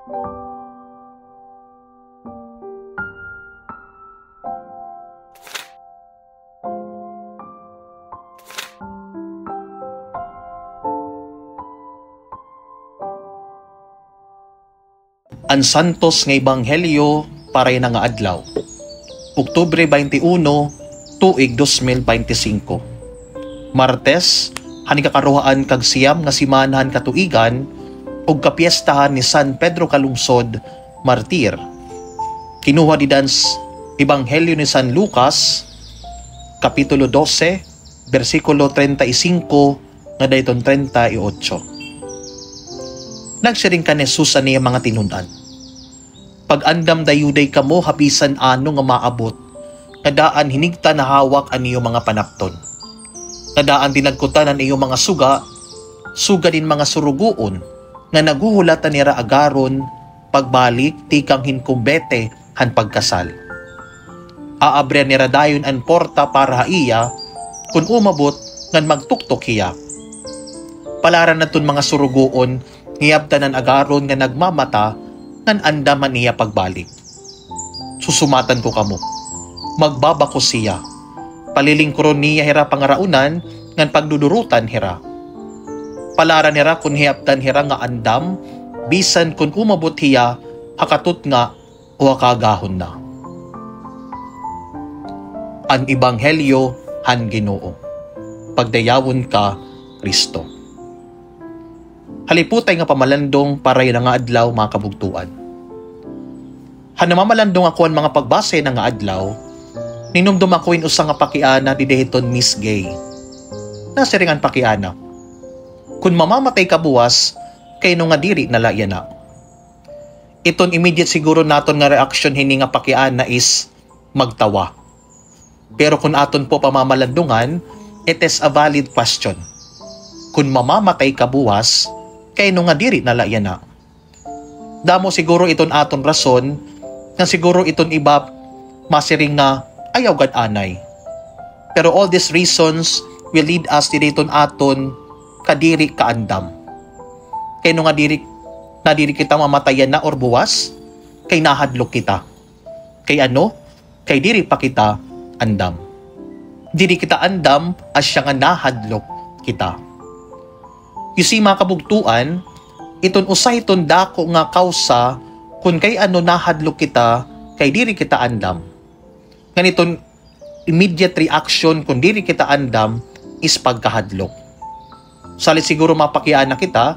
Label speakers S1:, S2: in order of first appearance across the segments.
S1: Ang santos nga ebanghelyo para nga adlaw. Oktubre 21, tuig 2025. Martes, hani kakaruhaan kag siyam nga simanahan katuigan ug kapiestahan ni San Pedro Calungsod, Martir. Kinuha di dans ebanghelyo ni San Lucas, kapitulo 12, bersikulo 35 nga dayton 38. Nagsiring ka ni Jesus niya mga tinunan. Pag-andam dayuday kamo habisan ano nga maabot, nga daan hinigta na hawak ang iyong mga panapton. Nga daan dinagkutan ang iyong mga suga din mga suruguon, nga naguhulatan nira agaron, pagbalik tikang hinkumbete han pagkasal. Aabre nira dayon ang porta para iya, kung umabot ngan magtuktok hiya. Palaran naton mga suruguon, ngiyabtanan agaron nga nagmamata, ngan andaman niya pagbalik. Susumatan ko kamo, magbabako siya, palilingkuron niya hira pangaraunan, ngan pagdudurutan hira. Palaran hira kun hiyabtan hira nga andam, bisan kun umabot hiya, hakatut nga o hakagahon na. Ang ebanghelyo han Ginoo. Pagdayawon ka, Kristo. Haliputay nga pamalandong para yun nga adlaw mga kabugtuan. Hanamamalandong ako ang mga pagbase na nga adlaw, ninumdum ako in usang nga pakiana di dehiton Miss Gay. Nasiringan pakiana. Kung mamamatay ka buwas, kay no nga diri nalayan na. Iton immediate siguro naton nga reaksyon hini nga pakiana is magtawa. Pero kung aton po pamamalandungan, it is a valid question. Kung mamamatay ka buwas, kay no nga diri nalayan na. Damo siguro iton aton rason, nga siguro iton iba masiring nga ayaw gad anay. Pero all these reasons will lead us to iton aton kadiri kaandam. Kay no nga diri kita mamatayan na or buwas, kay nahadlok kita. Kay ano? Kay diri pa kita andam. Diri kita andam as siya nga nahadlok kita. You see mga kabugtuan, iton usay iton dako nga kausa kung kay ano nahadlok kita, kay diri kita andam. Ganiton immediate reaction kung diri kita andam is pagkahadlok. Salit siguro mapakiaan na kita,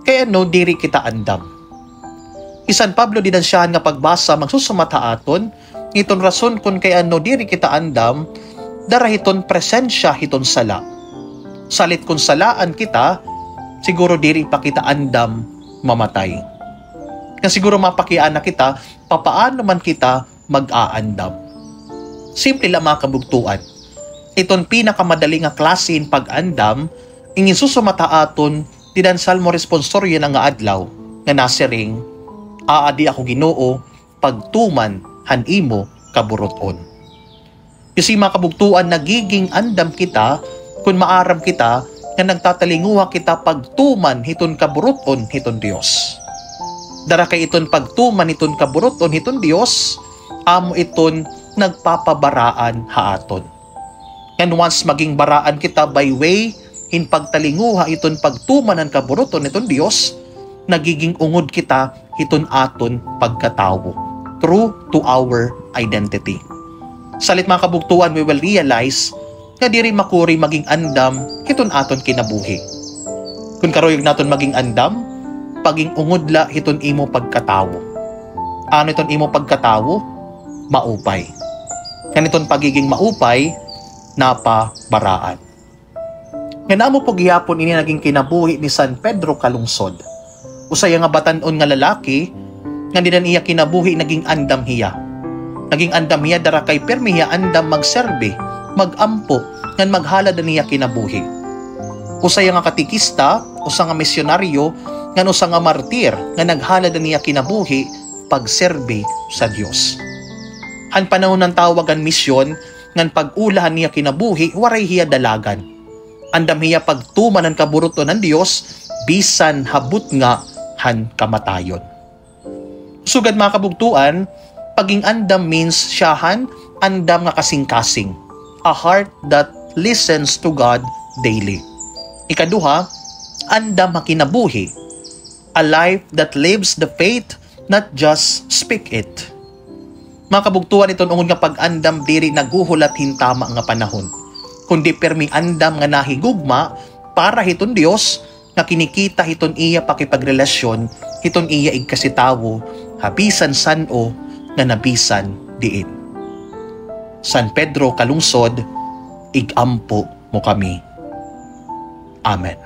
S1: kay ano diri kita andam. Isan Pablo din siya nga pagbasa magsusumata aton, iton rason kung kay ano diri kita andam, darahiton presensya hiton sala. Salit kung salaan kita, siguro diri pa kita andam mamatay. Kaya siguro mapakiaan na kita, papaano man kita mag-aandam. Simple lang mga kabugtuan. Iton pinakamadali nga klase in pag-andam, ingin susumata aton, didan salmo responsoryo na nga adlaw, nga nasiring, aadi ako Ginoo, pagtuman han imo kaburoton. Kasi mga kabugtuan, nagiging andam kita, kung maaram kita, nga nagtatalinguha kita pagtuman hiton kaburoton hiton Dios. Dara kay iton pagtuman hiton kaburoton hiton Dios, amo iton nagpapabaraan haaton. And once maging baraan kita by way in pagtalinguha iton pagtuman ang kaburoton hiton Dios, nagiging ungod kita hiton aton pagkatawo, true to our identity. Salit mga kabugtuan, we will realize nga diri makuri maging andam hiton aton kinabuhi. Kung karoyog naton maging andam, paging ungudla hiton imo pagkatawo. Ano iton imo pagkatawo? Maupay. Kaniton pagiging maupay, napabaraan. Nga namo po gihapon ini naging kinabuhi ni San Pedro Calungsod. Usay nga batan-on nga lalaki, nga dinan iya kinabuhi naging andam hiya. Naging andam hiya dara kay permi hiya andam magserbe, magampo, ngan maghalad niya kinabuhi. Usay nga katikista, usa nga misyonaryo, ngan usa nga martir, nga naghalad niya kinabuhi, pagserbe sa Dios. Han panahon ng tawagan misyon, ngan pag-ulahan niya kinabuhi, waray hiya dalagan. Andam hiya pagtuman ng kaburuto ng Dios, bisan habut nga han kamatayon. Sugad mga kabugtuan, paging andam means siyahan, andam nga kasing-kasing. A heart that listens to God daily. Ikaduha, andam makinabuhi. A life that lives the faith, not just speak it. Mga kabugtuan ito ungod nga pag-andam diri naguhulat hintama nga panahon. Kundi permi andam nga nahigugma para hiton Dios nga kinikita hiton iya pakipagrelasyon, hiton iya igkasitawo, habisan san-o nga nabisan diin. San Pedro kalungsod, igampo mo kami. Amen.